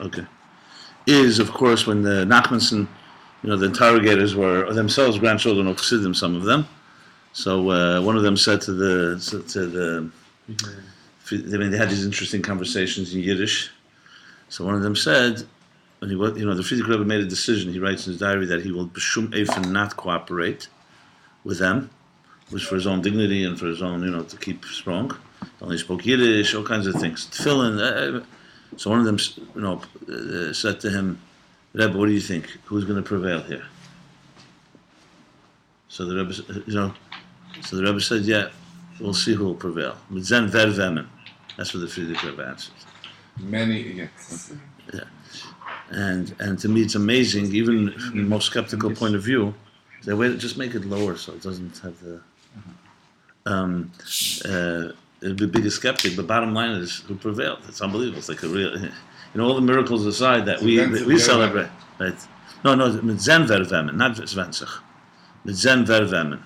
Okay. Is, of course, when the Nachmanson, the interrogators were themselves grandchildren of Chassidim, some of them. So one of them said to the they had these interesting conversations in Yiddish. So one of them said, when the Frierdiker Rebbe made a decision, he writes in his diary that he will b'shum eifin not cooperate with them, which for his own dignity and for his own, to keep strong. He only spoke Yiddish, all kinds of things. Tefillin. So one of them, said to him, Rebbe, what do you think? Who's going to prevail here? So the Rebbe, said, yeah, we'll see who will prevail. Mitzen ver vemen. That's what the Frierdiker Rebbe answered. Many, yes. Yeah. And to me, it's amazing, even from the most skeptical point of view, they way to just make it lower so it doesn't have the. It'd be the biggest skeptic, but bottom line is who prevailed. It's unbelievable. It's like a real, all the miracles aside that we celebrate. Right? No, mitzen ver vemen, not zvenzich. Mitzen ver vemen,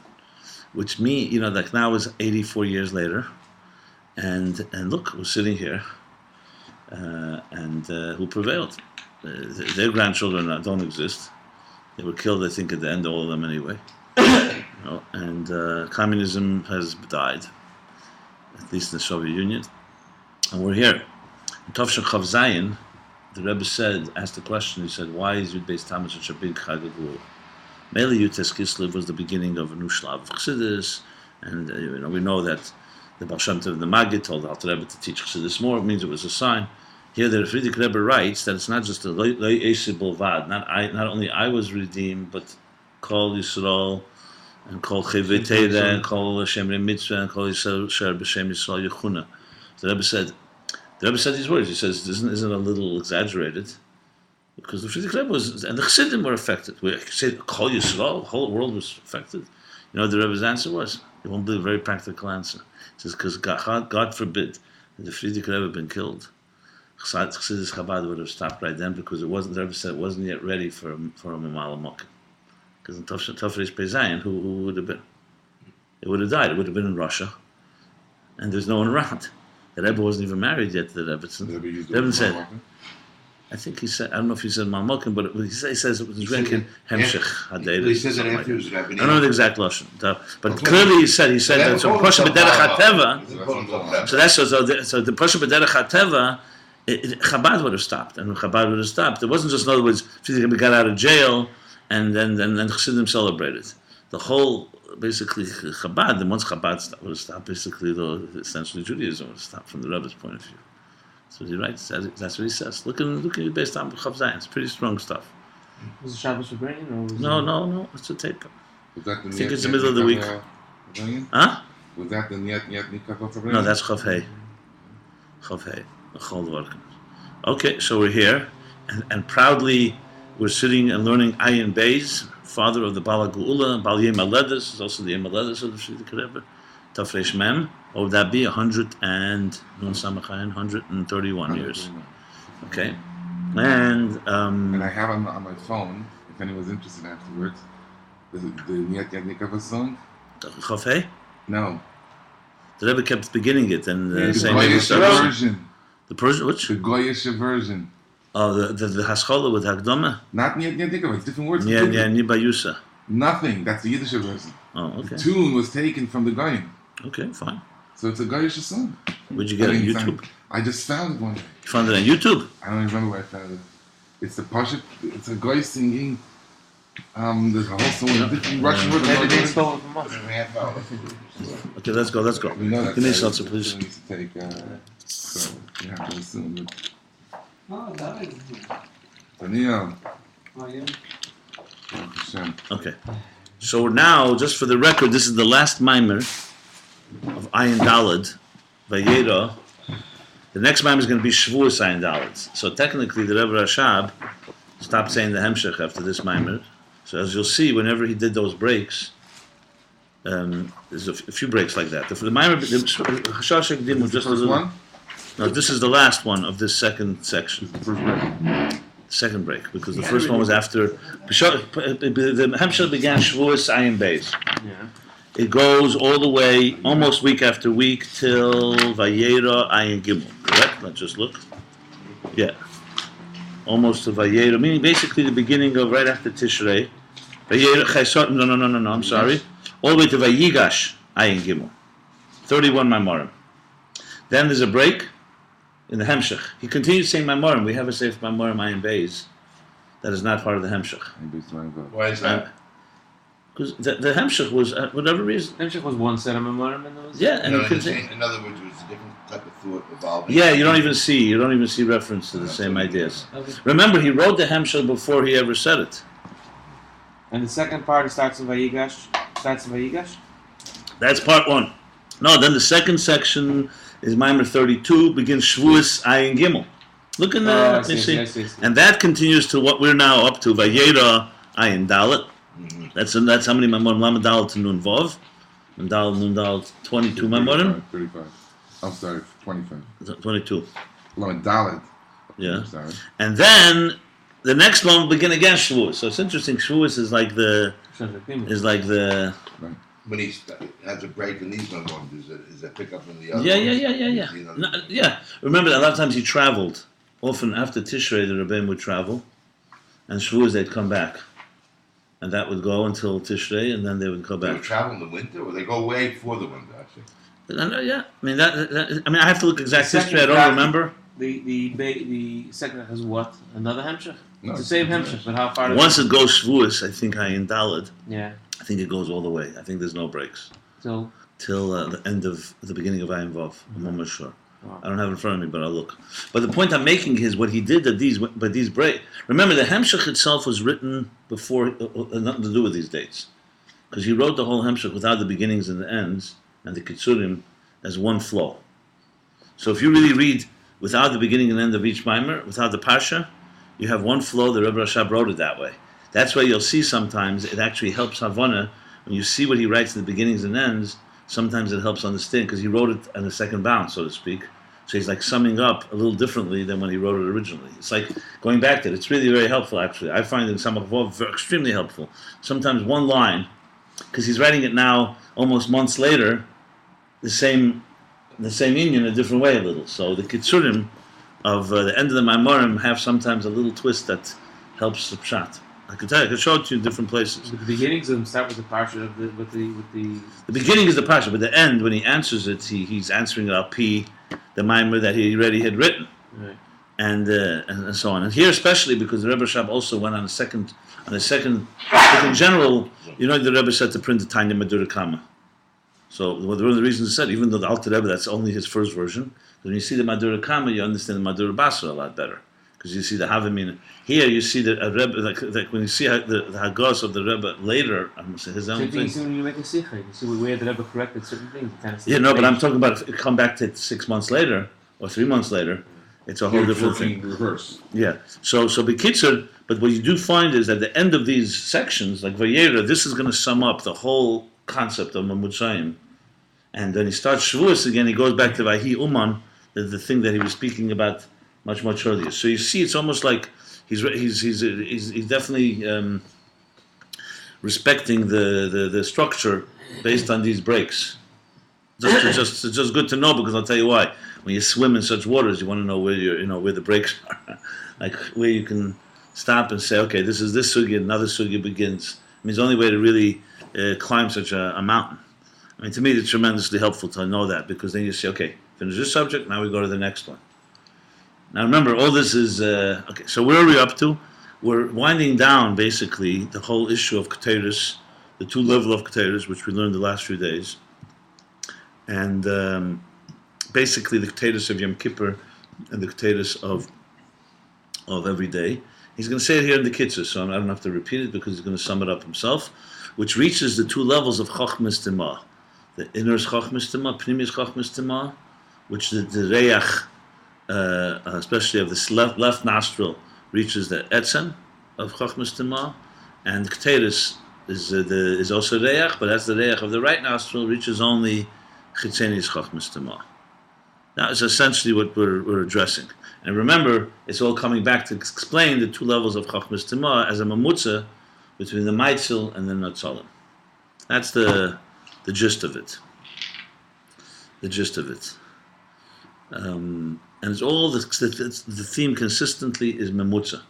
which means, like now is 84 years later, and look, we're sitting here, and who prevailed? Their grandchildren don't exist. They were killed, I think, at the end, all of them anyway. And communism has died, at least in the Soviet Union. And we're here. In Tovshin Chav Zayin, the Rebbe asked the question, he said, why is Ayin Beis Tammuz such a big Chag Gevurah? Mele Yutes Kislev was the beginning of a new Shlav of Chassidus, and we know that the Baal Shem Tov of the Maggid told the Alter Rebbe to teach Chassidus more. It means it was a sign. Here the Frierdiker Rebbe writes that it's not just a Lo Eisi Bolvad, not only I was redeemed, but Kol Yisrael, and Kol Chevei Teda, and Kol Shemrei Mitzvah, and Kol Yisrael Sher B'Shem Yisrael Yechuna. The Rebbe said these words. He says, isn't it a little exaggerated? Because the Frierdiker Rebbe and the Chassidim were affected. We say Kol Yisrael, the whole world was affected. The Rebbe's answer was, you won't believe, a very practical answer. He says, because God forbid that the Frierdiker Rebbe had been killed, Chassidus Chabad would have stopped right then, because the Rebbe said it wasn't yet ready for a Mamal Mokim. Because in Tafresh Peizayin, who would have been? It would have died. It would have been in Russia, and there's no one around. The Rebbe wasn't even married yet to the Rebbetzin. The Rebbe said, I think he said, I don't know if he said Malmokim, but he says it was Renkin Hemshech Hadeda. He says it after his Rebbe. I don't know the exact lashon, but clearly he said that so Pasha B'derech HaTeva. So the Pasha B'derech HaTeva, Chabad would have stopped, and when Chabad would have stopped, it wasn't just, in other words, Frierdiker got out of jail and then Chassidim celebrated. The whole, basically, Chabad, and once Chabad would have stopped, basically, essentially Judaism would have stopped from the Rebbe's point of view. That's what he writes. That's what he says. Look at based on Chav Zayin. It's pretty strong stuff. Was it Shabbos Rebbein or was No. It's a tape. Was that the I think it's the middle of the week. Huh? Was that the Niet Nikaf of Rebbein? No, that's Chav Hei. Okay, so we're here, and proudly we're sitting and learning Ayin Beis, father of the Bala Geula, Bal Yem Aledes, is also the Yem Aledes of the Frierdiker Rebbe. Tafresh Mem. What would that be? 131 years. Okay. And I have on my phone, if anyone's interested afterwards, the Niet Nikaf song. Chav Hei? No. The Rebbe kept beginning it and saying the Goyish version. The Persian, which? The Goyish version. Oh, the Haskalah with Hakdama? Not Niet Nikaf, it's different words. Yeah, Nibayusa. Nothing. That's the Yiddish version. Oh, okay. The tune was taken from the Goyim. Okay, fine. So it's a Goyish song. Where'd you get it on YouTube? I just found it one day. You found it on YouTube? I don't even remember where I found it. It's the Pasha. It's a guy singing. There's a whole song with different Russian words. Okay, let's go. We know that. Give me a seltzer, please. So you have to assume that. Daniel. Okay. So now, just for the record, this is the last mimer of Ayin Daled, Vayera. The next mimer is going to be Shavuos Ayin Daled. So technically, the Rebbe Rashab stopped saying the Hemshech after this mimer. So as you'll see, whenever he did those breaks, there's a few breaks like that. The mimer, the Chashashik Dim was just a little. One? No, this is the last one of this second section. The first break. Second break, because the first one was after. The Hemshech began Shavuos Ayin Beis. Yeah. It goes all the way, almost week after week, till Vayera Ayin Gimel. Correct? Let's just look. Yeah. almost to Vayera, meaning basically the beginning of right after Tishrei. Vayera Chaysot, no, I'm sorry. All the way to Vayigash, Ayin Gimel. 31 Maimorim. Then there's a break in the Hemshech. He continues saying Maimorim. We have a Sefer Maimorim Ayin Beis that is not part of the Hemshech. Why is that? Because the Hemshech was, whatever reason. Hemshech was one set of memorim and those. Yeah, and No, he continued. in other words, it was a different type of thought evolving. Yeah, you don't even see reference to the same ideas. Okay. Remember, he wrote the Hemshech before he ever said it. And the second part starts in Vayigash. That's part one. No, then the second section is Maimer 32, begins Shavuos Ayin Gimel. Look in there, you see. And that continues to what we're now up to, Vayera Ayin Dalet. That's how many Maimorim, Lamed Dalet to Nun Vav. Nun Dalet, 22 Maimorim. 35. I'm sorry, 25. 22. Lamed Dalet. Yeah. I'm sorry. And then the next one will begin again Shavuos. So it's interesting. Shavuos is like the When he has a break in these ones, is a pickup in the other yeah. ones? No, yeah. Remember, a lot of times he traveled. Often after Tishrei, the Rabbi would travel, and Shavuos they'd come back, and that would go until Tishrei, and then they would go They would back. travel in the winter, or they go away for the winter, actually? Yeah, I have to look exact history. I don't remember. The second has what? Another Hemshech? No, It's the same Hemshech, but how far? Once it goes Shavuos, I think Ayin Daled. Yeah. I think it goes all the way. I think there's no breaks So. till the beginning of Ayin Vav. I'm almost sure. Wow. I don't have it in front of me, but I'll look. But the point I'm making is what he did that these break. Remember, the Hemshech itself was written before, nothing to do with these dates, because he wrote the whole Hemshech without the beginnings and the ends and the Kitzurim as one flow. So if you really read without the beginning and end of each Maimer, without the Parsha, you have one flow. The Rebbe Rashab wrote it that way. That's why you'll see sometimes it actually helps Havana when you see what he writes in the beginnings and ends. Sometimes it helps understand because he wrote it on the second bound, so to speak. So he's like summing up a little differently than when he wrote it originally. It's like going back to it. It's really very helpful, actually. I find in Samach Vov extremely helpful. Sometimes one line, because he's writing it now almost months later, the same union a different way a little. So the Kitzurim of the end of the Maimorim have sometimes a little twist that helps the Pshat. I could show it to you in different places. The beginnings of them start with the parsha of with the. The beginning is the parsha, but the end, when he answers it, he's answering it al pi the maimer that he already had written, Right. and so on. And here especially because the Rebbe Shab also went on a second. But in general, the Rebbe said to print the Tanya Madura Kama. So one of the reasons he said, even though the Alter Rebbe that's only his first version, when you see the Madura Kama, you understand the Madura Basra a lot better. Because you see the Havamina. Here you see the Rebbe, like when you see the Hagos of the Rebbe later, his own Same thing. thing. You see when you make a sikha, you see where the Rebbe corrected certain things. You kind of see Yeah, no, but I'm talking about if it come back to 6 months later or 3 months later, it's a whole different thing. Reverse. Yeah. So B'kitzur, but what you do find is at the end of these sections, like Vayera, this is going to sum up the whole concept of Mamutzayim. And then he starts Shavuos again. He goes back to Vahi Uman, the thing that he was speaking about much earlier. So you see, it's almost like he's definitely respecting the structure based on these breaks. It's just good to know, because I'll tell you why. When you swim in such waters, you want to know where the breaks are, like where you can stop and say, okay, this sugya, another sugya begins. I mean, it's the only way to really climb such a mountain. I mean, to me, it's tremendously helpful to know that, because then you say, okay, finish this subject, now we go to the next one. Now remember, all this is, okay, so where are we up to? We're winding down, basically, the whole issue of Keteris, the two level of Keteris, which we learned the last few days. And basically the Keteris of Yom Kippur and the Keteris of every day. He's going to say it here in the Kitzur, so I don't have to repeat it because he's going to sum it up himself, which reaches the two levels of Chochmas Tima. The inner is Chochmas Tima, Pnimi is Chochmas Tima, which the Reach, especially of this left nostril, reaches the Etzem of Chochmas Tima, and Keteris is also Reach, but that's the Reach of the right nostril, reaches only Chitzenis Chochmas Tima. That is essentially what we're addressing. And remember, it's all coming back to explain the two levels of Chochmas Tima as a mamutza between the Maitzel and the Natzalim. That's the gist of it. The gist of it. And and it's all the theme consistently is memutza.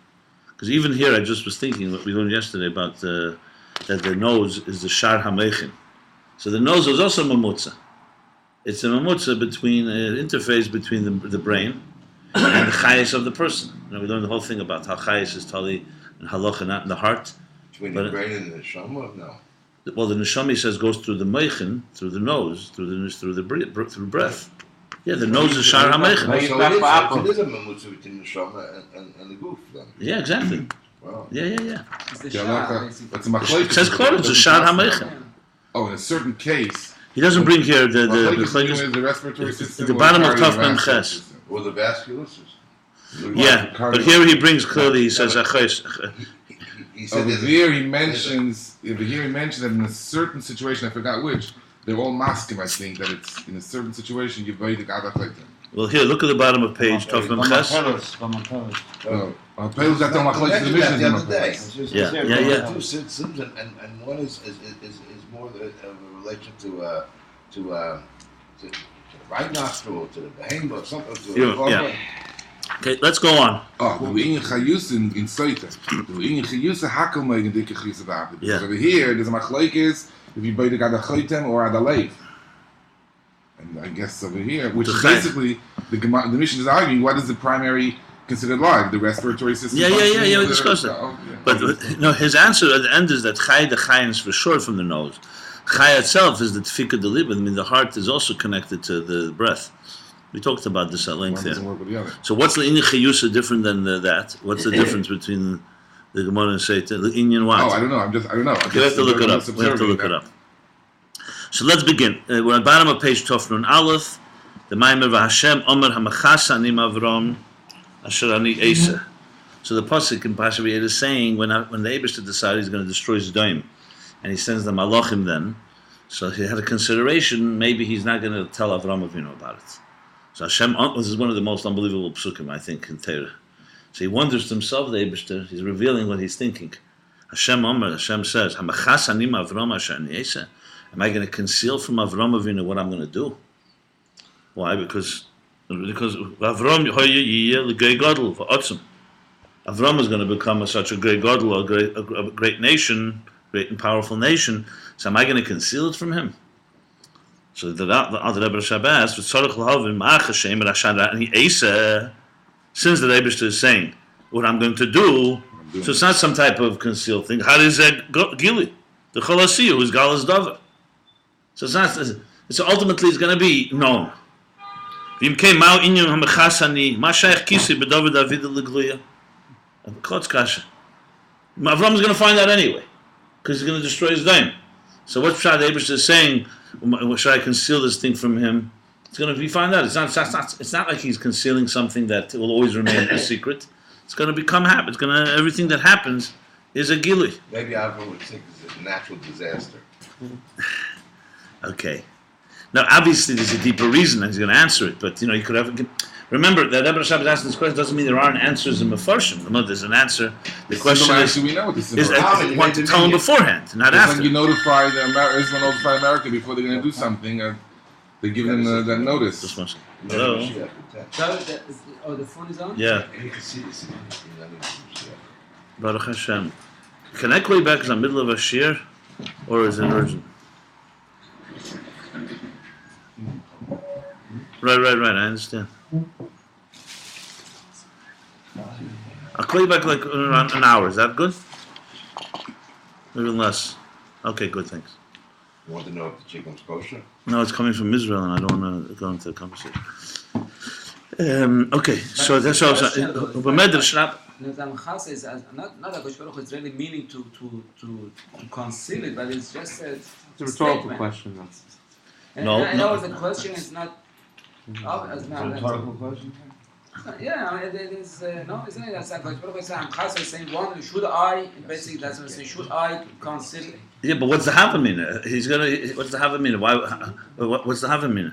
Because even here, I just was thinking what we learned yesterday about that the nose is the shar hamechin. So the nose is also memutza. It's a memutza between an interface between the brain and the chayes of the person. We learned the whole thing about how chayes is tali and halacha not in the heart. Between the brain and the neshama? No. Well, the neshama he says goes through the meichin, through the nose, through breath. Yeah, the nose is shar hameichin. So it is a memutza between the neshama and the goof then. Yeah, exactly. Wow. Yeah. It's a machlokes. It says clearly it's a shar hameichin. Oh, in a certain case. He doesn't bring here the respiratory system. the bottom of Taf Mem Ches. Or the vascular system. Yeah, but here he brings clearly. He says achos. He said Over here he mentions that in a certain situation, I forgot which, they're all masking, I think, that it's in a certain situation you buy the gadach like that. Well, here, look at the bottom of page Taf Mem Ches. Pelus that don't machlokes the mission. the other day. Yeah. Two systems, and one is more of a relation to the right nostril, to the behemoth, something. Yeah. Okay, let's go on. Oh, the in chayus in Soita. The in chayus hakel megen dicke chayus about it. Yeah. Over here, there's a machlokes if you buy the gadach chotem or adalev. And I guess over here, which is basically the mission is arguing what is the primary considered live, the respiratory system. Yeah, we discussed it. But his answer at the end is that Chai the Chayin is for sure from the nose. Chai itself is the tfika de lib. I mean, the heart is also connected to the breath. We talked about this at length One there. doesn't work with the other. So what's the Inyan Chayusa different than that? What's the difference between the Gemara and Satan? The Inyan what? Oh, I don't know. I don't know. Okay, we have to look it up. So let's begin. We're at the bottom of page Tofnun Aleph. The Maimer v'Hashem Omer Hamachas Anim Avram Asher Ani Esa. So the pasuk in Pasha V'Yed is saying when the Eibishter decided he's going to destroy Zedayim, and he sends the Malachim then. So he had a consideration. Maybe he's not going to tell Avram Avinu about it. So Hashem, this is one of the most unbelievable psukim I think in Torah. So he wonders to himself, the Eibishter, he's revealing what he's thinking. Hashem says, Hamachas Anim Avram Asher Ani Esa. Am I going to conceal from Avram Avinu what I'm going to do? Why? Because Avram Avram is going to become such a great gadol, a great nation, great and powerful nation. So am I going to conceal it from him? So the Rebbe Shabbos, since the Rebbe is saying what I'm going to do, so it's not some type of concealed thing. How is that gili? The Cholasiyu is Galas Dava. So it's not. So ultimately, it's going to be known. Avram is going to find out anyway, because he's going to destroy his dime. So what Pshat Abish is saying? Should I conceal this thing from him? It's going to be found out. It's not like he's concealing something that will always remain a secret. It's going to become habit. Everything that happens is a gili. Maybe Avram would think it's a natural disaster. Okay. Now, obviously, there's a deeper reason, and he's going to answer it. But you could have. Remember that Rebbe Shabbos asking this question doesn't mean there aren't answers in Mefarshim. No, there's an answer. The question is, we know what this is you want to tell him beforehand, not it's after. Like you notify Israel notify America before they're going to do something. They give them that notice. Just one second. Hello. The phone is on? Yeah. And you can see this in Baruch Hashem. Can I call you back because I'm in the middle of a shir, or is it urgent? Right. I understand. I'll call you back like around an hour. Is that good? Maybe less. Okay, good. Thanks. You want to know if the chicken's kosher? No, it's coming from Israel, and I don't want to go into the conversation. Okay, so that's also. Namchas is not that Kosh Baruch is really meaning to conceal it, but it's just a rhetorical question. No. The question is not. Rhetorical question? Yeah, I mean, it is no, isn't it? That's like Kosh Baruch is Namchas is saying one. Should I? Basically, that's what it says. Should I conceal it? Yeah, but what's the Havamina? What's the Havamina? Why? What's the Havamina?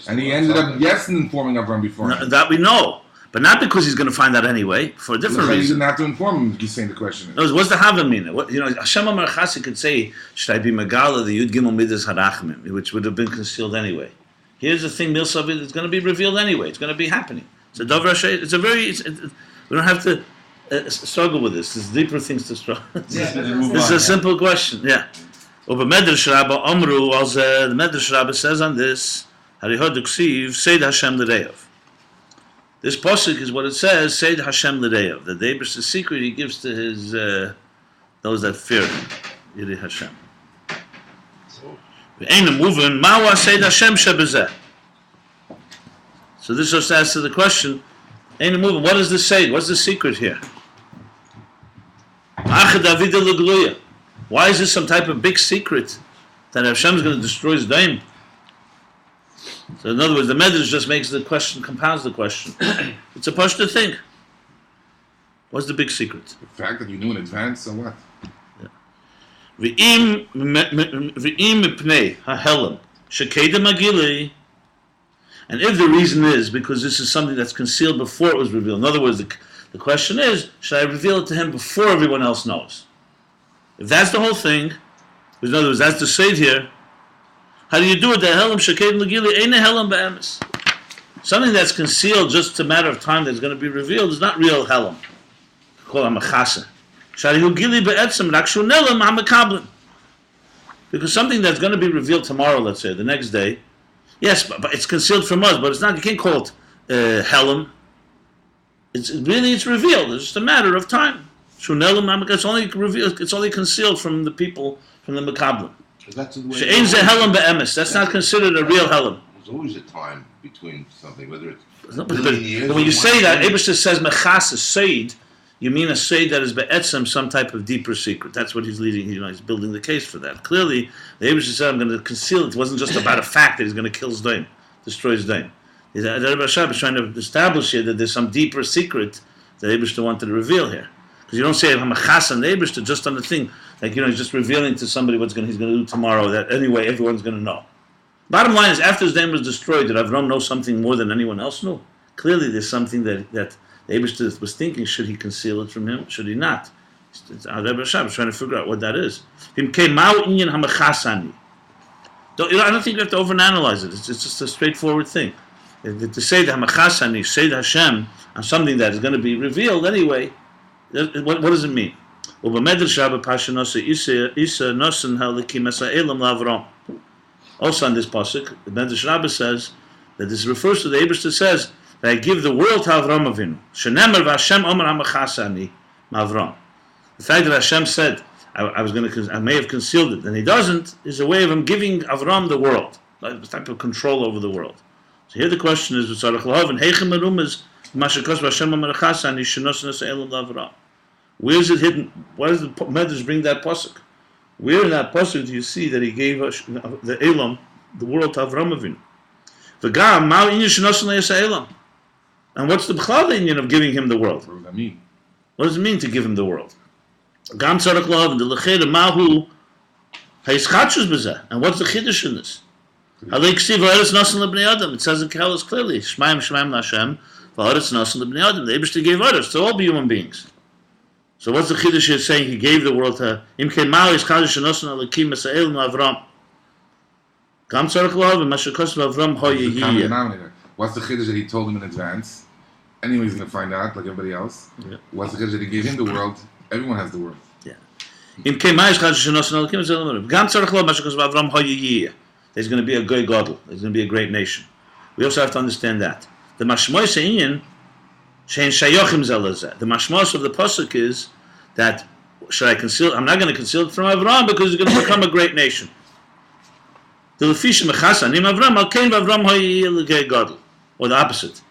And he ended up informing Avram before. No, that we know, but not because he's going to find out anyway. For a different He reason. didn't have to inform him. He's saying the question. No, what's the Havamina? Hashem Amar Chassid could say, "Should I be Megala the Yud Gimel Midas Harachmim," which would have been concealed anyway. Here's the thing, Milsavid, it's going to be revealed anyway. It's going to be happening. It's a davar hashay. It's a very. We don't have to struggle with this. There's deeper things to struggle. This is a simple question. Yeah. Over Medrash Rabbah Amru, the Medrash Rabbah says on this, Harihod Uksiv, Seid Hashem L'Reyav. This pasuk is what it says, Seid Hashem L'Reyav. The Eibishter's secret he gives to his those that fear him. Yirei Hashem. Ve'ein moving, Mawa Seid Hashem Shebezeh. So this just answers the question, Ein moving, what does this say? What's the secret here? Achad Avida L'Gluya. Why is this some type of big secret that Hashem is going to destroy his daim? So in other words, the Medrash just makes the question, compounds the question. It's a pashto thing. What's the big secret? The fact that you knew in advance, so what? V'im mipnei ha'helam shekeda magili. And if the reason is because this is something that's concealed before it was revealed, in other words, the question is, should I reveal it to him before everyone else knows? If that's the whole thing, in other words, that's the shade here, how do you do it? Something that's concealed just a matter of time that's going to be revealed is not real helam. Because something that's going to be revealed tomorrow, let's say, the next day, yes, but it's concealed from us, but it's not, you can't call it helam. It's revealed. It's just a matter of time. It's only revealed. It's only concealed from the people, from the Makablim. That's the way. That's not considered a real helam. There's always a time between something, whether it's But when you say that, Eibishter says mechas a seid, you mean a seid that is be'etzem, some type of deeper secret. That's what he's leading. He's building the case for that. Clearly, the Eibishter said, "I'm going to conceal it." It wasn't just about a fact that he's going to kill his daim, destroy his daim. The Rabbi is trying to establish here that there's some deeper secret that Eibishter wanted to reveal here. Because you don't say I'm a chas on the Eibishter just on the thing, like he's just revealing to somebody what he's going to do tomorrow. That anyway, everyone's going to know. Bottom line is, after his daim was destroyed, did Avram know something more than anyone else knew? Clearly, there's something that the Eibishter was thinking. Should he conceal it from him? Should he not? Rabbi Rashab is trying to figure out what that is. I don't think you have to overanalyze it. It's just a straightforward thing. To say the Hamachasani, say the Hashem on something that is going to be revealed anyway, what does it mean? Also on this pasuk, the Medrash Rabbi says that this refers to the Eibishter says that I give the world to Avram Avinu. Shenemer v'Hashem omer hamachasani ma'Avram. The fact that Hashem said I may have concealed it, and He doesn't, is a way of Him giving Avram the world, like a type of control over the world. So here the question is, where is it hidden? Why does the Medrash bring that pasuk? Where in that pasuk do you see that He gave us the Elam, the world, to Avram Avinu? And what's the b'chlal inyan of giving him the world? What does that mean? What does it mean to give him the world? And what's the chiddush in this? It says in Kehalos clearly, Shemaim Shemaim Lashem, v'ha'aretz nasan l'bnei Adam. The Eibishter gave others to all be human beings. So what's the chiddush here saying He gave the world to Im Ken Ma'u Yishchadish Nasan Alakim Masa'el Avram? Gam tzarech lahav v'mashakos v'Avram hoyehiyeh. What's the chiddush that He told him in advance? Anyone he's going to find out, like everybody else. Yeah. What's the chiddush that He gave him the world? Everyone has the world. Im Ken Ma'u Yishchadish Nasan Alakim Masa'el Avram. Gam tzarech lahav v'mashakos v'Avram hoyehiyeh. There's going to be a goy gadol. There's going to be a great nation. We also have to understand that the mashmos se'inyan shein shayochim zelazeh. The mashmos of the pasuk is that should I conceal? I'm not going to conceal it from Avram because he's going to become a great nation. The lefish mechasa nim Avram al kein Avram hoyiyeh goy gadol, or the opposite.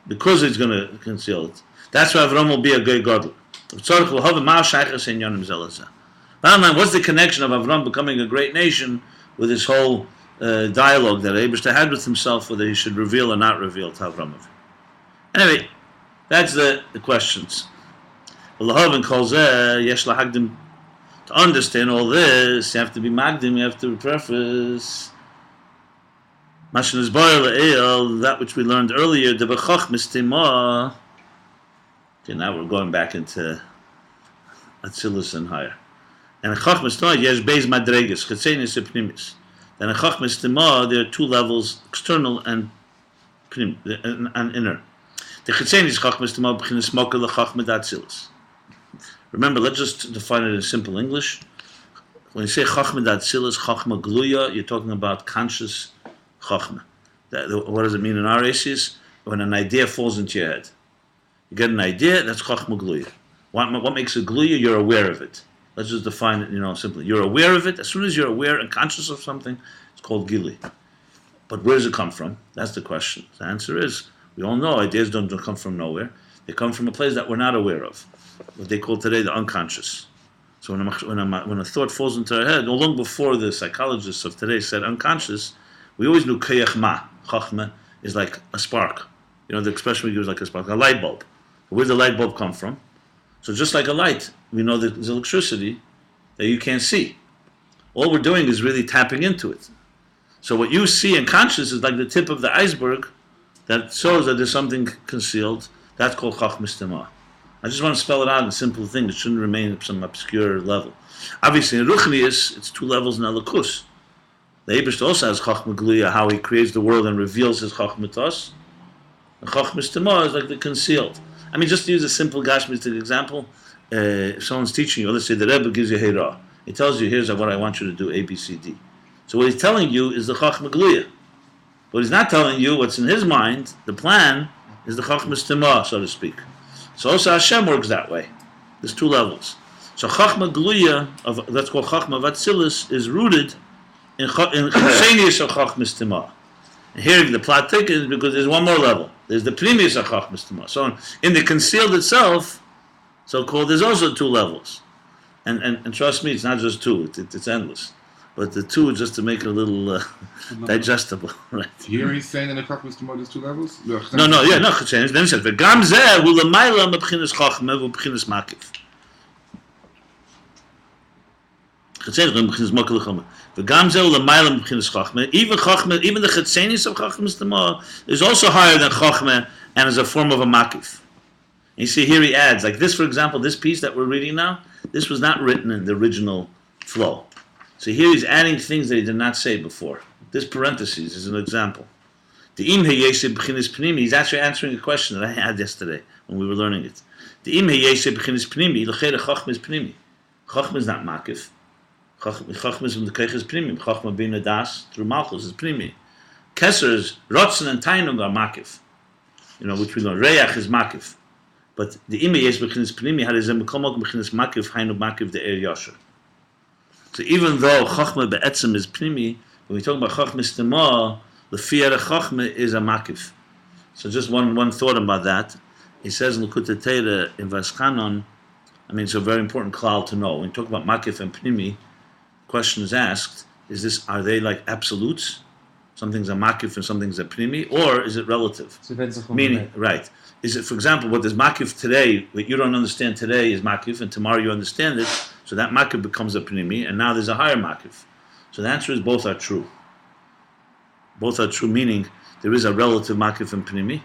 Because he's going to conceal it, that's why Avram will be a goy gadol. Tzarich l'hov ma'al shaychas inyanim zelazeh. Bottom line, what's the connection of Avram becoming a great nation with this whole dialogue that Eibishter had with himself, whether he should reveal or not reveal to Avram? Anyway, that's the questions. To understand all this, you have to be magdim, you have to preface that which we learned earlier. Okay, now we're going back into Atzilus and higher. And in Chachmas Tima, yesh beis madreges, chetzenis and pnimis. Then in Chachmas Tima, there are two levels, external and pnim, an inner. The chitzeni is chachma stema b'chinas moka lechachma datzilis. Remember, let's just define it in simple English. When you say chachma datzilis, chachma gluya, you're talking about conscious chachma. What does it mean in our cases? When an idea falls into your head. You get an idea, that's chachma gluya. What makes a gluya? You're aware of it. Let's just define it, simply. You're aware of it. As soon as you're aware and conscious of something, it's called gili. But where does it come from? That's the question. The answer is, we all know ideas don't come from nowhere. They come from a place that we're not aware of. What they call today the unconscious. So when a thought falls into our head, long before the psychologists of today said unconscious, we always knew kayach ma. Chachma is like a spark. The expression we use like a spark, a light bulb. Where does the light bulb come from? So just like a light, we know that there's electricity that you can't see. All we're doing is really tapping into it. So what you see in conscious is like the tip of the iceberg that shows that there's something concealed. That's called chachma stema. I just want to spell it out in simple things. It shouldn't remain at some obscure level. Obviously, in Ruchnius, it's 2 levels in Alakus. The Eibishter also has chachma gluya, how he creates the world and reveals his chachma to us. And chachma stema is like the concealed. Just to use a simple Gashmistic example, if someone's teaching you, let's say the Rebbe gives you Heirah. He tells you, here's what I want you to do, A, B, C, D. So what he's telling you is the chachma gluya. What he's not telling you, what's in his mind, the plan, is the chachma stema, so to speak. So also Hashem works that way. There's 2 levels. So chachma gluya, that's called chachma vatzilis, is rooted in chesenius of chachma stema. And here the plot thickens because there's one more level. There's the pnimius of chachma stema. So in the concealed itself, so-called, there's also 2 levels. And trust me, it's not just 2, it's endless. But the 2 just to make it a little digestible, right? Here he's saying in the chachma stema there's 2 levels? No, chesenius. Then he says, v'gam zeh hu l'mayla mebchinas chachma v'bchinas makif. Even chachma, even the chetzenis of chachma stema is also higher than chachma and is a form of a makif. You see here he adds, like this, for example, this piece that we're reading now, this was not written in the original flow. So here he's adding things that he did not say before. This parentheses is an example. The im heyeshe b'chinas pnimi, he's actually answering a question that I had yesterday when we were learning it. The im heyeshe b'chinas pnimi, l'chere chachma is pnimi. Chachma is not makif. Chachma is from the Keiches Pnimi. Chachma being a das through Malchus is Pnimi. Keser is Rotzen and Tainung are Makif. Which we know. Reach is Makif. But the Ime Yesh B'chinas Pnimi had is a Mekomok B'chinas Makif, Hainu Makif the Er Yosher. So even though Chachma Be'etzem is Pnimi, when we talk about Chachma Stema, the Fier Chachma is a Makif. So just one thought about that. He says in L'Kutei Torah in Vaskanon, it's a very important klal to know. When we talk about Makif and Pnimi, question is asked, are they like absolutes? Something's a makif and something's a pnimi, or is it relative? Meaning, right. Is it, for example, what is makif today, what you don't understand today is makif, and tomorrow you understand it, so that makif becomes a pnimi, and now there's a higher makif. So the answer is both are true. Both are true, meaning there is a relative makif and pnimi,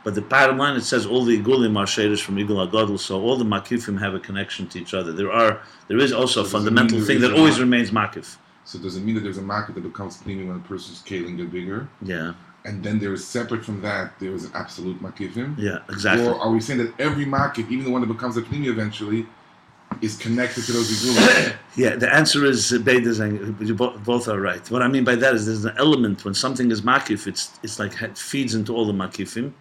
but the bottom line, it says all the igulim are shaders from igul agadol, so all the makifim have a connection to each other. There is also a fundamental thing that always remains makif. So does it mean that there's a makif that becomes pnimi when a person's scaling get bigger? Yeah. And then there is separate from that, there is an absolute makifim? Yeah, exactly. Or are we saying that every makif, even the one that becomes a pnimi eventually, is connected to those igulim? Yeah, the answer is both are right. What I mean by that is there's an element when something is makif, it's like it feeds into all the makifim.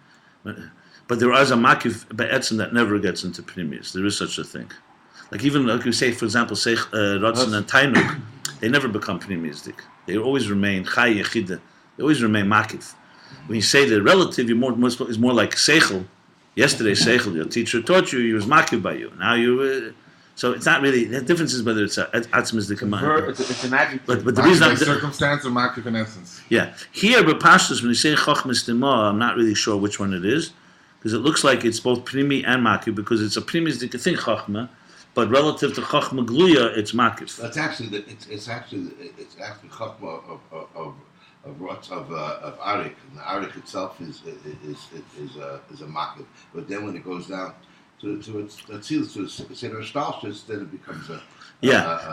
But there is a makif be'etzem that never gets into pnimius. There is such a thing. Like even like you say, for example, say Ratzon and Tainuk, they never become pnimiistic. They always remain chai yechida. They always remain makif. When you say the relative, is more like seichel. Yesterday, seichel, your teacher taught you, he was makif by you. Now you. So it's not really. The difference is whether it's atzmis the command. It's an adjective. But the reason by circumstance or makif in essence. Yeah, here but pashtus when you say chachma stema, I'm not really sure which one it is, because it looks like it's both pnimi and makif, because it's a pnimi that you think chachma, but relative to chachma gluya, it's makif. It's actually chachma of arik, and the arik itself is a makif. But then when it goes down it seals to Seder Stalshus, then it becomes a.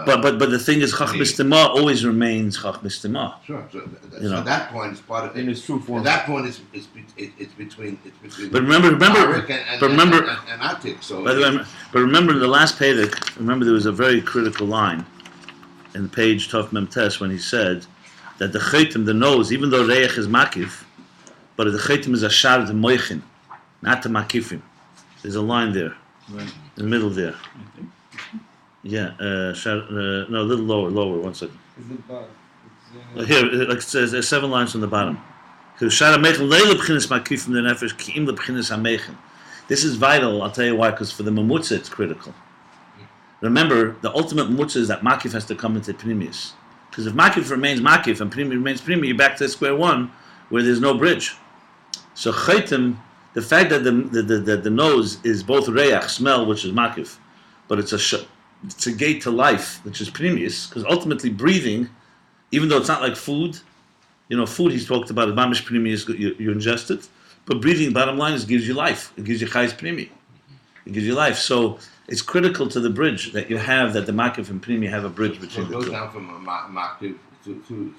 But the thing is, Chachmas Tema always remains Chachmas Tema. Sure. So know. at that point, it's part of it. In its true form. At that point, it's between. But remember, Arik and Atik. So. But remember the last Pedic. Remember there was a very critical line in the page Tov Mem Tes when he said that the Chaitim, the nose, even though Reich is Makif, but the Chaitim is Ashar the Moichin, not the Makifim. There's a line there, Right. in the middle there. Yeah, no, a little lower. 1 second. Is it bad? Here, like it says, there's 7 lines from the bottom. This is vital. I'll tell you why. Because for the mamutza, it's critical. Remember, the ultimate mamutza is that makif has to come into pnimius. Because if makif remains makif and pnimi remains pnimi, you're back to square one, where there's no bridge. So chaytim, the fact that the nose is both reach, smell, which is makif, but it's a gate to life, which is pnimius, because ultimately breathing, even though it's not like food, food he's talked about, mamish pnimius, you ingest it, but breathing, bottom line, is gives you life. It gives you chayis pnimi. It gives you life. So it's critical to the bridge that you have, that the makif and pnimi have a bridge between the two. So it goes down from makif into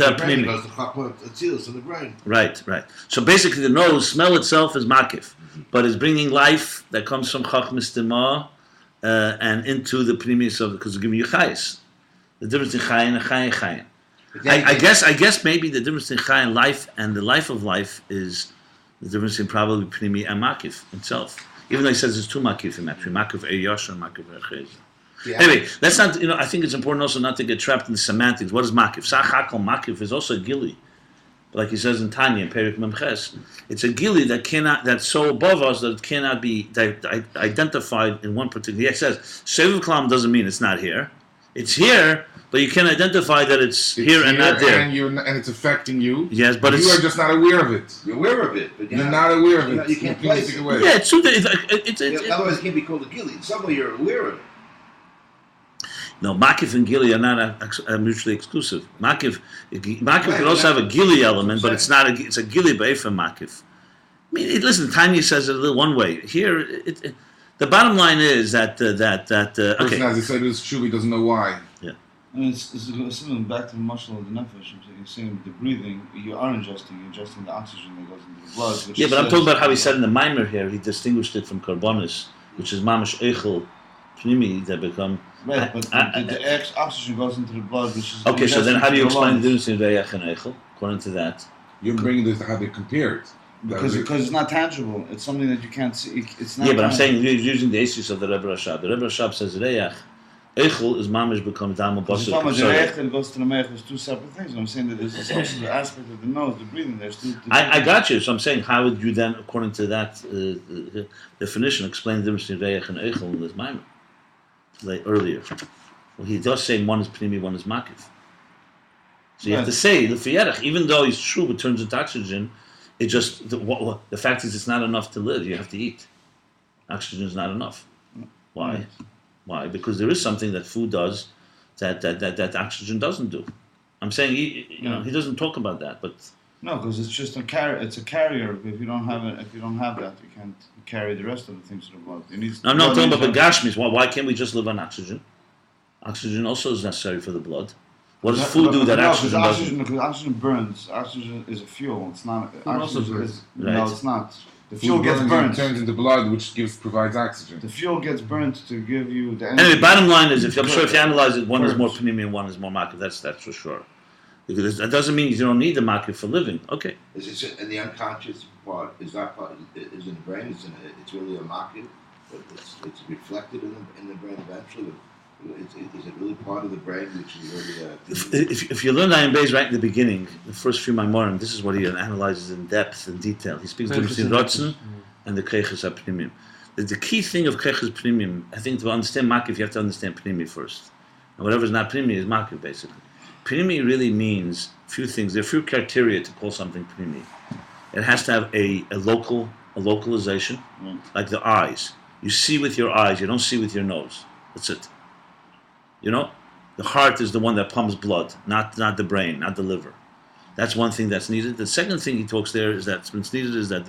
a pnimi. It goes to chakma, it seals to the brain. Right. So basically the nose, smell itself is makif, but it's bringing life that comes from chachmas tema and into the pnimius of, because it's giving you chayis. The difference in chayin and chayin. I guess maybe the difference in chayin life and the life of life is the difference in probably pnimi and makif itself. Even though he says there's 2 makifim actually, makif eyash and makif echez. Anyway, let's not. I think it's important also not to get trapped in the semantics. What is makif? Sachakol makif is also a gili, like he says in Tanya in Perik Memches. It's a gili that's so above us that it cannot be identified in one particular. He says Seviv Kalam doesn't mean it's not here. It's here, but you can identify that it's here and not there. And it's affecting you. Yes, but you are just not aware of it. You're aware of it, but you're not aware of it. You can't place it. Yeah, it's true. Otherwise, it can't be called a gili. Somewhere you're aware of it. No, makif and gili are not mutually exclusive. Makif can also have a gili element, but it's not. It's a gili b'efa makif. I mean, listen, Tanya says it a little one way. Here, the bottom line is that Okay. As he said, it's true. He doesn't know why. Yeah. I mean, it's similar back to the muscle of the nefesh. You're saying with the breathing, you're ingesting the oxygen that goes into the blood. Which but I'm talking about how he said in the Maimer here, he distinguished it from karbonis, which is mamash eichel pnimi that become. Right, but the oxygen goes into the blood, which is. Okay, so then how do you explain the difference in reich and eichel? According to that, you're bringing this to how they compare it. Because it's not tangible. It's something that you can't see. It's not. Yeah, but I'm saying you're using the asus of the Rebbe Rashab. The Rebbe Rashab says reich. Eichel is mamish becomes dama basur. The reich and goes to the meich is 2 separate things. I'm saying that there's also the aspect of the nose, the breathing. There's 2. I got you. So I'm saying, how would you then, according to that definition, explain the difference between reich and eichel in this maimer? Like earlier, well, he does say one is pnimi, one is makif. So you have to say the even though it's true, it turns into oxygen. It just the fact is it's not enough to live. You have to eat. Oxygen is not enough. Why? Right. Why? Because there is something that food does that oxygen doesn't do. I'm saying he doesn't talk about that, but no, because it's just a carrier. It's a carrier. If you don't have that, you can't carry the rest of the things to the blood. I'm not talking about the gashmis. Why can't we just live on oxygen? Oxygen also is necessary for the blood. What does food do that oxygen doesn't? Because oxygen burns. Oxygen is a fuel. It's not. Oxygen is, right. No, it's not. The fuel gets burnt. Turns into blood, which provides oxygen. The fuel gets burnt to give you the energy. Anyway, bottom line is, I'm sure if you analyze it, one is more pnimi and one is more makif. That's for sure. Because that doesn't mean you don't need the makif for living. Okay. Is it in the unconscious part? Is that part? Is in the brain? It's really a makif, but it's reflected in the brain eventually. Is it really part of the brain which is really? If you learn Ayin Beis right in the beginning, the first few Maimorim, this is what he analyzes in depth and detail. He speaks between Rotzen and the Keiches HaPnimim. The key thing of Keiches Pnimim, I think, to understand Makif, you have to understand Pnimi first. And whatever's not Pnimi is Makif, basically. Pnimi really means a few things. There are a few criteria to call something Pnimi. It has to have a localization, like the eyes. You see with your eyes, you don't see with your nose. That's it. The heart is the one that pumps blood, not the brain, not the liver. That's one thing that's needed. The second thing he talks there is that what's needed is that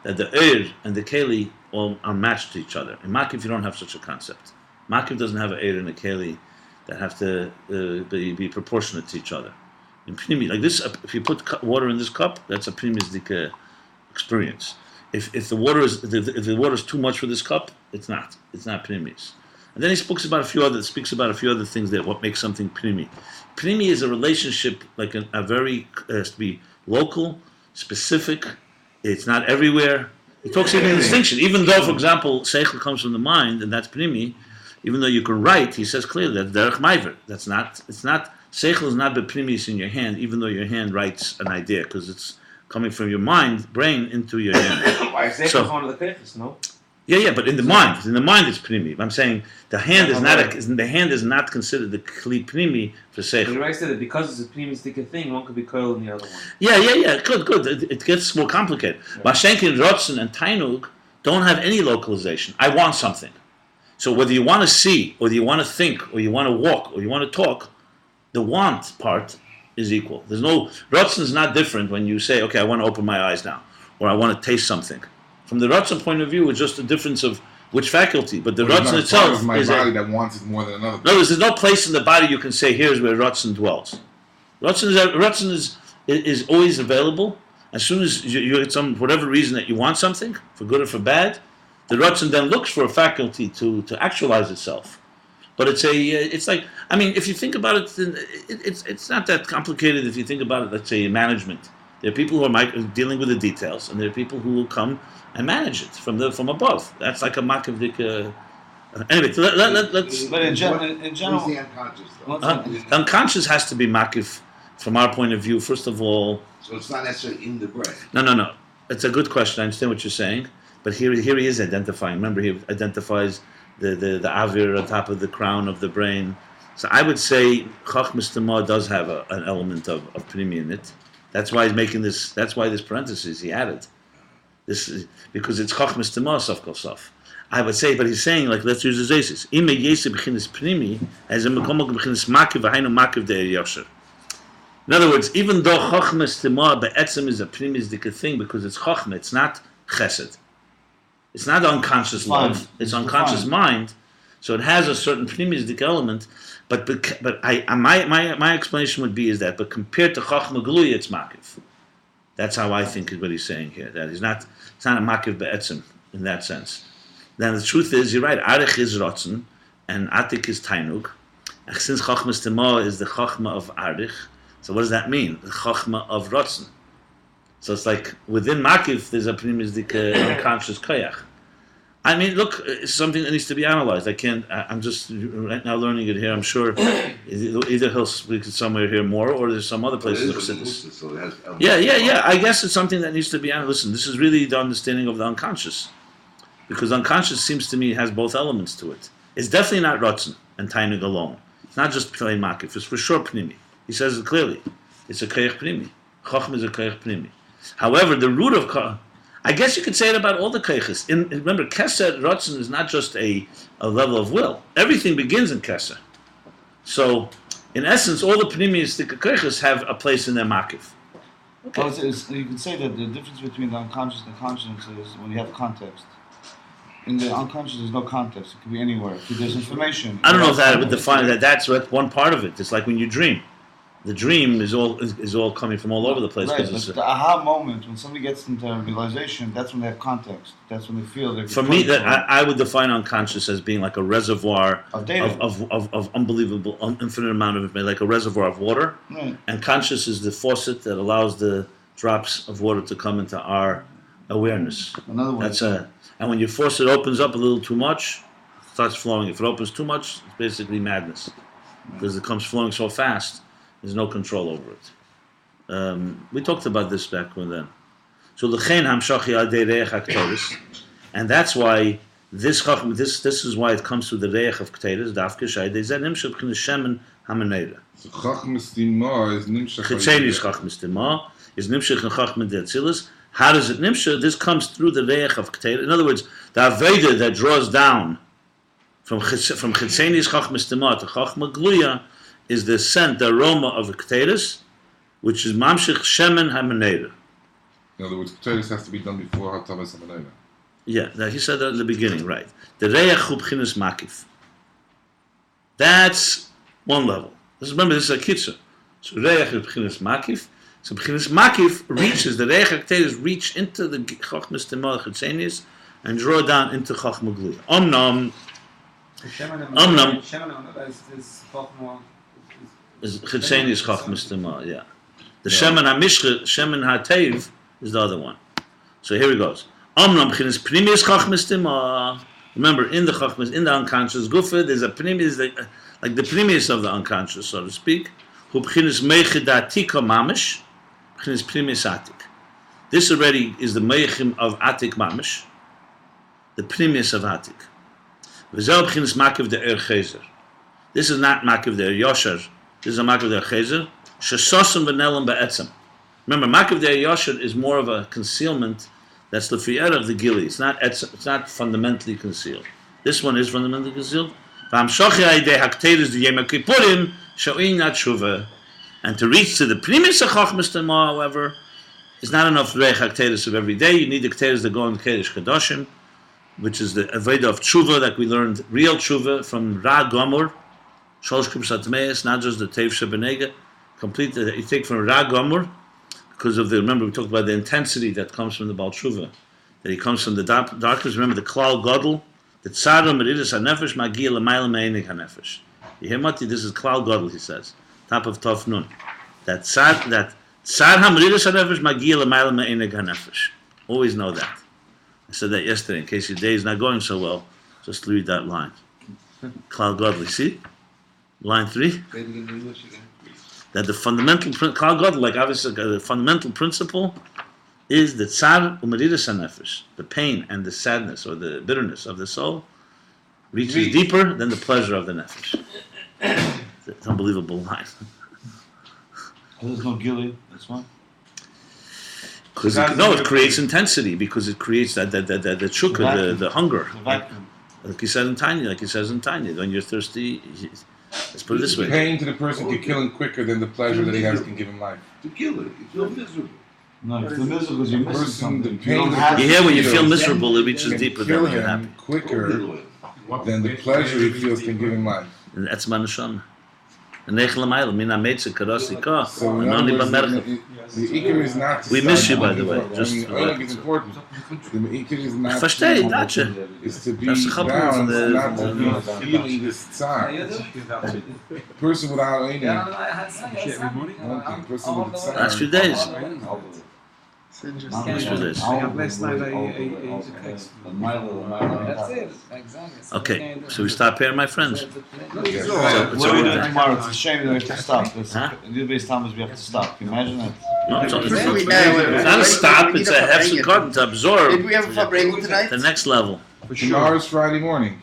that the Eir and the Keli all are matched to each other. In Makif, you don't have such a concept. Makif doesn't have an Eir and a Keli that have to be proportionate to each other. In Pnimi, like this, if you put water in this cup, that's a Pnimisdik experience. If the water is too much for this cup, it's not Pnimis. And then he speaks about a few other things that what makes something Pnimi. Pnimi is a relationship like a very has to be local, specific. It's not everywhere. He talks even distinction. Even though, for example, Seichel comes from the mind, and that's Pnimi. Even though you can write, he says clearly that Derech Maiver. It's not Seichel is not the Pnimis in your hand, even though your hand writes an idea, because it's coming from your brain into your hand. Why Seichel is one of the kefis, no? Yeah, but in the mind it's Pnimi. I'm saying the hand is not considered the Kli Pnimi for Seichel. But Rabbi said that because it's a Pnimistic thing, one could be coiled in the other one. Yeah, good. It gets more complicated. Mashenkin, Rotzen, and Tainug don't have any localization. I want something. So whether you want to see, or you want to think, or you want to walk, or you want to talk, the want part is equal. There's no Rotzen is not different when you say, okay, I want to open my eyes now, or I want to taste something. From the Rotzen point of view, it's just a difference of which faculty. But the Rotzen itself is my body that wants it more than another. No, there's no place in the body you can say, here's where Rotzen dwells. Rotzen is always available. As soon as you get whatever reason that you want something, for good or for bad, the Rotzen then looks for a faculty to actualize itself. But it's like, I mean, if you think about it, it's not that complicated if you think about it, let's say, in management. There are people who are dealing with the details, and there are people who will come and manage it from above. That's like a makavdik. Anyway, let's. But in general, Who's the unconscious, though? Unconscious has to be makif from our point of view. First of all, So it's not necessarily in the brain. no. It's a good question. I understand what you're saying, but here he is identifying. Remember, he identifies the avir on top of the crown of the brain. So I would say Chachmas Tema does have an element of Pnimi in it. That's why he's making this. That's why this parenthesis he added. This is because it's Chachmas Tema Sof Kol Sof. I would say, but he's saying like let's use the Zesis. Ime Yesi b'chinas Pnimi as a mekomok b'chinas Makiv v'hainu Makiv de'er Yosher. In other words, even though Chachmas Tema be'etzem is a Pnimisdik thing because it's Chachma, it's not Chesed. It's not unconscious love. It's unconscious mind. So it has a certain Pnimisdik element. But my explanation would be is that, but compared to Chachma Gluya, it's Makiv. That's how I think is what he's saying here. That it's not a Makiv be'etzim in that sense. Then the truth is, you're right. Arich is Rotzen, and Atik is Tainug. And since Chachmas Tema is the Chachma of Arich, so what does that mean? The Chachma of Rotzen. So it's like within Makiv, there's a Pnimisdik unconscious koyach. I mean, look, it's something that needs to be analyzed. I'm just right now learning it here. I'm sure either he'll speak it somewhere here more, or there's some other places that said this. So it has Yeah. I guess it's something that needs to be analyzed. Listen, this is really the understanding of the unconscious. Because unconscious seems to me has both elements to it. It's definitely not Rotzen and Tainug alone. It's not just plain Makif. It's for sure Pnimi. He says it clearly. It's a Koyach Pnimi. Chachma is a Koyach Pnimi. However, the root of I guess you could say it about all the Koyachas. Remember, Keser Rotzen is not just a level of will. Everything begins in Keser. So, in essence, all the Pnimistic Koyachas have a place in their Makif. Okay. Well, you could say that the difference between the unconscious and the conscious is when you have context. In the unconscious, there's no context. It could be anywhere. There's information. I don't know if that would define that. That's one part of it. It's like when you dream. The dream is all coming from all over the place. Right, but the aha moment, when somebody gets into a realization, that's when they have context. That's when they feel they're... For me, I would define unconscious as being like a reservoir of data. Of unbelievable, infinite amount of information, like a reservoir of water. Right. And conscious is the faucet that allows the drops of water to come into our awareness. Another way. And when your faucet opens up a little too much, it starts flowing. If it opens too much, it's basically madness. Because it comes flowing so fast, there's no control over it. We talked about this back then. So l'chein hamshachi adei reich hakteris, and that's why this is why it comes through the reich of kteris. Dafke shai dezeh nimshach b'chinas shemen hameneira. So Chachmas Tema is nimshach. Chitzeni is Chachmas Tema, is nimshach and Chachma de'atzilas. How does it nimshach? This comes through the reich of kteris. In other words, the aveda that draws down from Chitzeni is Chachmas Tema to Chachma Gluya is the scent, the aroma of a kteris, which is mamshich shemen hameneira. In other words, Ketores has to be done before Hatavas Hamanayla. Yeah, that he said that at the beginning, right? The Reach Hu B'chinas Makif. That's one level. Remember, this is a kitzur. So Reach is B'chinas Makif. So B'chinas Makif reaches, the Reach HaKteres reach into the Chochmas Temah Chetzenis and draw down into Chochma Gluya. Omnam is Chetzenis Chochmas Temah, yeah. The Shemen HaMishcha, Shemen HaTeiv is the other one. So here he goes. Omnam B'chinas Pnimius Chochmas Temah. Remember, in the Chochmas, in the unconscious Gufa, there's a Pnimius, like the Pnimius of the unconscious, so to speak. Hu B'chinas Meichid Atika Mamish. B'chinas Pnimius Atik. This already is the Meichim of Atik Mamish. The Pnimius of Atik. V'zel B'chinas Makiv de Er Chezer. This is not Makiv de Er Yosher. This is a Makiv de Er Chezer. Shesosam V'nelam Ba'etzem. Remember, Makiv de Er Yosher is more of a concealment. That's the Fi'er of the Gili. It's not fundamentally concealed. This one is fundamentally concealed. And to reach to the Pnimis of Chochmas Temah, however, is not enough Reich HaKteres of every day. You need the Kteres that go on the Kedesh Kadoshim, which is the Aveda of Tshuva that we learned, real Tshuva from Ra Gomor, Sholosh Kippur Satmeis, not just the Tev Shebenega, complete that you take from Ra Gomor, because of remember we talked about the intensity that comes from the Baal Tshuva, that he comes from the darkness. Remember the Klal Gadol, the Tzara Meridus HaNefesh Magia L'mayla Me'enig HaNefesh. You hear Mati? This is Klal Gadol, he says, top of Tov Nun. That Tzar HaMeridus HaNefesh Magia L'mayla Me'enig HaNefesh. Always know that. I said that yesterday, in case your day is not going so well, just read that line. Klal Gadol, you see? Line 3. That the fundamental Klal Gadol, like obviously the fundamental principle is the Tzar U'Meridus HaNefesh, the pain and the sadness or the bitterness of the soul reaches deeper than the pleasure of the Nefesh. It's an unbelievable line. There's no Gili, that's why. It creates intensity because it creates that chukka, the hunger. Like he said in Tanya, when you're thirsty, let's put it this way. Pain to the person can kill him quicker than the pleasure that he has can give him life. To kill it, you feel miserable. No, you feel miserable because you're missing something. You hear when you feel miserable, it reaches deeper than when you're happy. Quicker than the pleasure he feels can give him life. And that's manasham. And nechel mina meitze karasi ka. So the ikar is not to We miss you, by the way. Just it's important. The ikar is not Verstehe, dacha. is to be That's the balanced, the- not to be feeling this tzar. Person without any, person with tzar. Last few days. It's interesting. Last few days. I have last night a text. That's it, exactly. Okay, so we stop here, my friends. What are we doing tomorrow? It's a shame that we have to stop. Huh? Ayin Beis times we have to stop. Can you imagine that? No, it's not a stop, it's a hefsek cotton to absorb Did we have a fabrengen tonight? the next level. Tomorrow's Friday morning.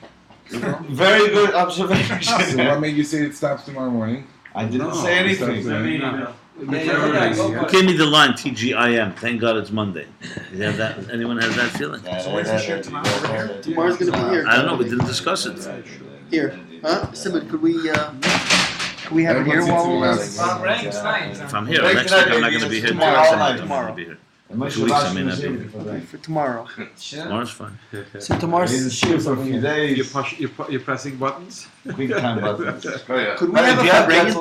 Very good observation. So what made you say it stops tomorrow morning? I didn't say anything. Give me the line TGIM. Thank God it's Monday. You have that? Anyone has that feeling? Tomorrow's going to be here. I don't know. We didn't discuss it. Here. Huh? Simon, could we have it here while If I'm here next week, I'm not going to be here. I'm going to be here. 2 weeks, I may not be here. for tomorrow? Tomorrow's fine. So tomorrow's Shoot for a few days. You're pressing buttons. Big time buttons. Could we have a fabrengen